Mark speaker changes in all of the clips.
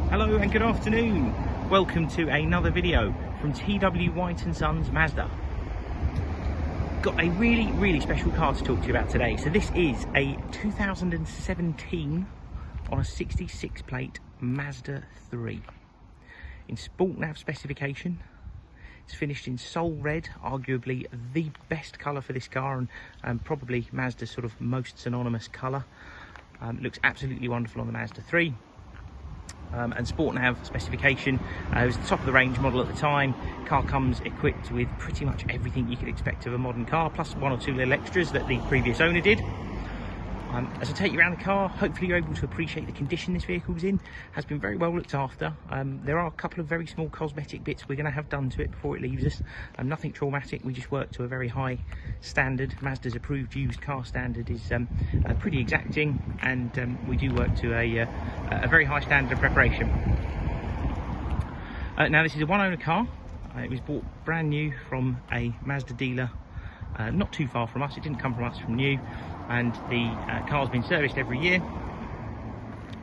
Speaker 1: Hello and good afternoon. Welcome to another video from T.W White Sons Mazda. Got a really special car to talk to you about today. So this is a 2017 on a 66 plate Mazda 3 in Sport Nav specification. It's finished in Soul Red, arguably the best colour for this car and probably Mazda's sort of most synonymous colour. Looks absolutely wonderful on the Mazda 3. And Sport Nav specification. It was the top of the range model at the time. Car comes equipped with pretty much everything you could expect of a modern car, plus one or two little extras that the previous owner did. As I take you around the car, hopefully you're able to appreciate the condition this vehicle's in. Has been very well looked after. There are a couple of very small cosmetic bits we're going to have done to it before it leaves us. Nothing traumatic, we just work to a very high standard. Mazda's approved used car standard is pretty exacting, and we do work to a very high standard of preparation. Now this is a one owner car. It was bought brand new from a Mazda dealer not too far from us. It didn't come from us, from new. And the car's been serviced every year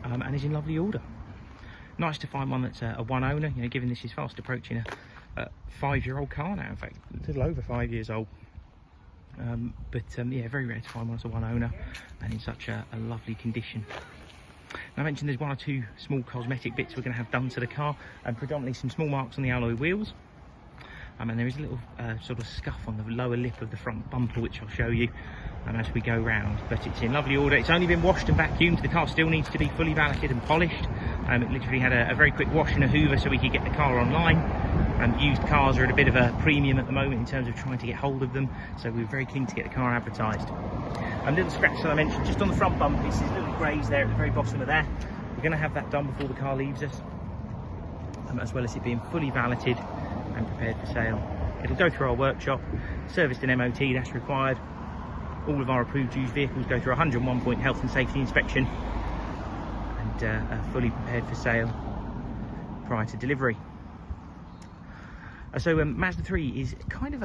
Speaker 1: and is in lovely order. Nice to find one that's a one owner, you know, given this is fast approaching a 5-year-old car now, in fact a little over 5 years old. Yeah, very rare to find one that's a one owner and in such a lovely condition. Now, I mentioned there's one or two small cosmetic bits we're going to have done to the car, and predominantly some small marks on the alloy wheels. And there is a little sort of scuff on the lower lip of the front bumper, which I'll show you as we go round. But it's in lovely order. It's only been washed and vacuumed. The car still needs to be fully valeted and polished. It literally had a very quick wash and a hoover so we could get the car online. Used cars are at a bit of a premium at the moment in terms of trying to get hold of them, so we were very keen to get the car advertised. A little scratch that I mentioned just on the front bumper, it's these little greys there at the very bottom of there. We're going to have that done before the car leaves us, as well as it being fully valeted and prepared for sale. It'll go through our workshop, serviced and MOT, that's required. All of our approved used vehicles go through a 101 point health and safety inspection and are fully prepared for sale prior to delivery. So Mazda 3 is kind of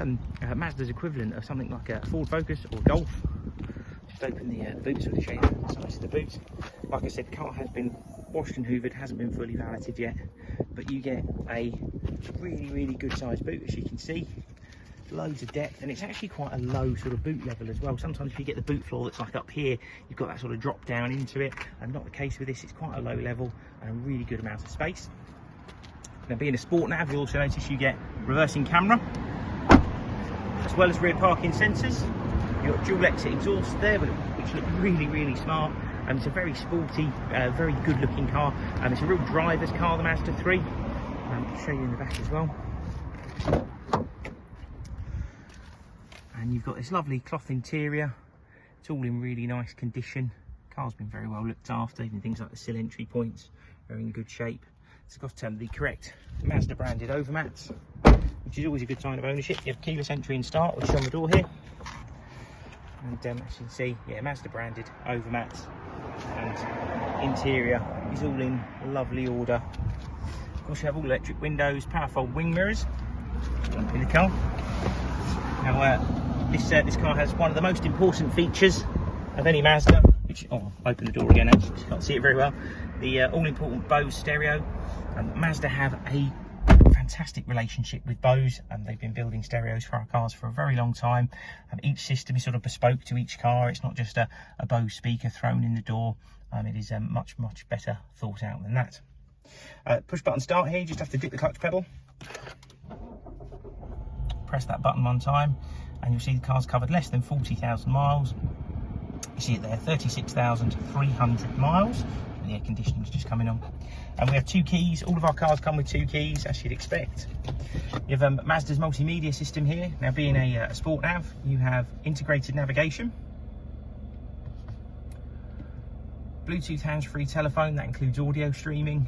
Speaker 1: Mazda's equivalent of something like a Ford Focus or Golf. Just open the boot so to show you the size of the boot. Like I said, the car has been washed and hoovered, hasn't been fully valeted yet, but you get a really good sized boot, as you can see. Loads of depth, and it's actually quite a low sort of boot level as well. Sometimes if you get the boot floor that's like up here, you've got that sort of drop down into it, and not the case with this. It's quite a low level and a really good amount of space. Now, being a Sport Nav, you'll also notice you get reversing camera as well as rear parking sensors. You've got dual exit exhaust there, which look really smart. It's a very sporty, very good looking car. It's a real driver's car, the Mazda 3. I'll show you in the back as well. And you've got this lovely cloth interior. It's all in really nice condition. Car's been very well looked after, even things like the sill entry points are in good shape. It's got the correct Mazda branded overmats, which is always a good sign of ownership. You have keyless entry and start, which is on the door here. And as you can see, yeah, Mazda branded overmats, and interior is all in lovely order. Of course, you have all electric windows, power fold wing mirrors in the car. Now, this car has one of the most important features of any Mazda, which, I'll open the door again, actually, you can't see it very well. The all-important Bose stereo. Mazda have a fantastic relationship with Bose, and they've been building stereos for our cars for a very long time. Each system is sort of bespoke to each car. It's not just a Bose speaker thrown in the door. It is much better thought out than that. Push button start here, you just have to dip the clutch pedal. Press that button one time and you'll see the car's covered less than 40,000 miles. You see it there, 36,300 miles. The air conditioning's just coming on. And we have 2 keys. All of our cars come with 2 keys, as you'd expect. You have Mazda's multimedia system here. Now, being a Sport Nav, you have integrated navigation, Bluetooth hands-free telephone, that includes audio streaming,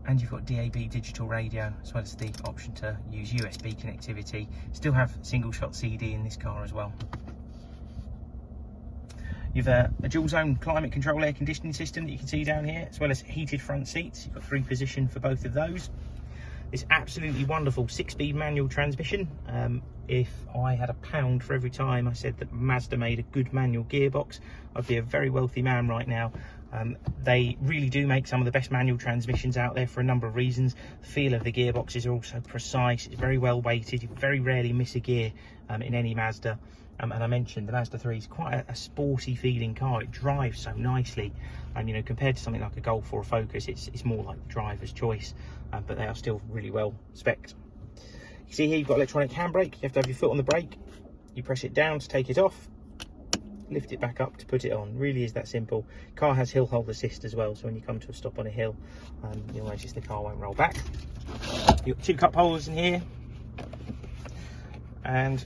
Speaker 1: and you've got DAB digital radio, as well as the option to use USB connectivity. Still have single shot CD in this car as well. You've a dual zone climate control air conditioning system that you can see down here, as well as heated front seats. You've got 3 position for both of those. This absolutely wonderful 6-speed manual transmission. If I had £1 for every time I said that Mazda made a good manual gearbox, I'd be a very wealthy man right now. They really do make some of the best manual transmissions out there for a number of reasons. The feel of the gearboxes are also precise, it's very well weighted, you very rarely miss a gear in any Mazda. And I mentioned the Mazda 3 is quite a sporty feeling car. It drives so nicely, and you know, compared to something like a Golf or a Focus, it's more like driver's choice, but they are still really well spec'd. You see here you've got electronic handbrake. You have to have your foot on the brake, you press it down to take it off, lift it back up to put it on. Really is that simple. Car has hill hold assist as well, so when you come to a stop on a hill, you'll notice the car won't roll back. You've got 2 cup holders in here, and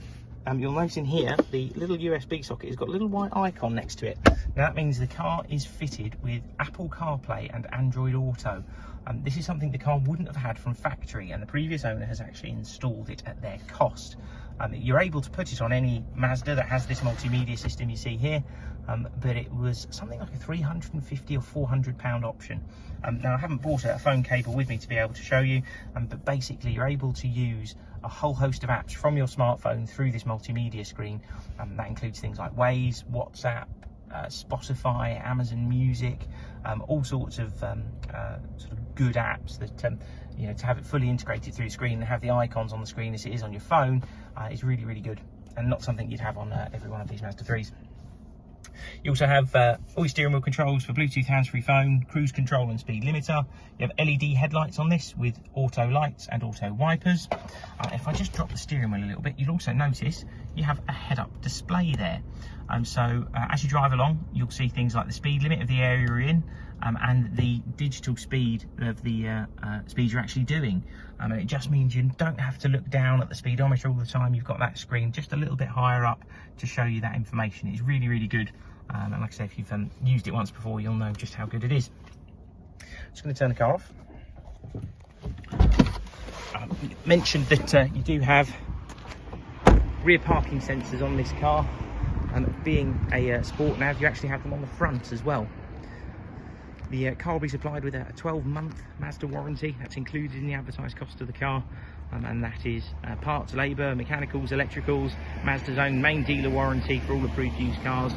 Speaker 1: you'll notice in here the little USB socket has got a little white icon next to it. Now that means the car is fitted with Apple CarPlay and Android Auto. This is something the car wouldn't have had from factory, and the previous owner has actually installed it at their cost. You're able to put it on any Mazda that has this multimedia system you see here, but it was something like a £350 or £400 option. Now I haven't brought a phone cable with me to be able to show you, but basically you're able to use a whole host of apps from your smartphone through this multimedia screen. That includes things like Waze, WhatsApp, Spotify, Amazon Music, all sorts of sort of good apps that you know, to have it fully integrated through the screen and have the icons on the screen as it is on your phone is really, really good, and not something you'd have on every one of these Mazda 3s. You also have all your steering wheel controls for Bluetooth hands-free phone, cruise control and speed limiter. You have LED headlights on this with auto lights and auto wipers. If I just drop the steering wheel a little bit, you'll also notice you have a head-up display there. So as you drive along, you'll see things like the speed limit of the area you're in, and the digital speed of the speed you're actually doing. And it just means you don't have to look down at the speedometer all the time. You've got that screen just a little bit higher up to show you that information. It's really, really good. And like I say, if you've used it once before, you'll know just how good it is. Just going to turn the car off. Mentioned that you do have rear parking sensors on this car, and being a Sport Nav, you actually have them on the front as well. The car will be supplied with a 12-month Mazda warranty. That's included in the advertised cost of the car, and that is parts, labour, mechanicals, electricals, Mazda's own main dealer warranty for all approved used cars,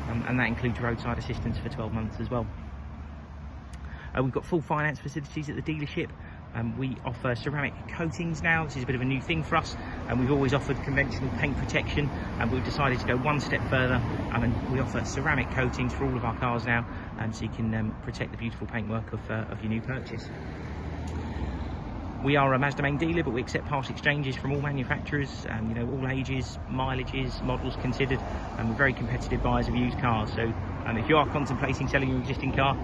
Speaker 1: and that includes roadside assistance for 12 months as well. We've got full finance facilities at the dealership. We offer ceramic coatings now. This is a bit of a new thing for us, and we've always offered conventional paint protection, and we've decided to go one step further, and we offer ceramic coatings for all of our cars now, so you can protect the beautiful paintwork of your new purchase. We are a Mazda main dealer, but we accept part exchanges from all manufacturers, you know, all ages, mileages, models considered, and we're very competitive buyers of used cars. So if you are contemplating selling your existing car,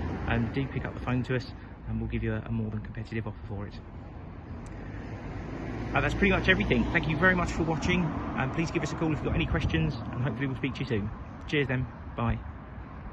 Speaker 1: do pick up the phone to us, and we'll give you a more than competitive offer for it. That's pretty much everything. Thank you very much for watching, and please give us a call if you've got any questions, and hopefully we'll speak to you soon. Cheers then, bye.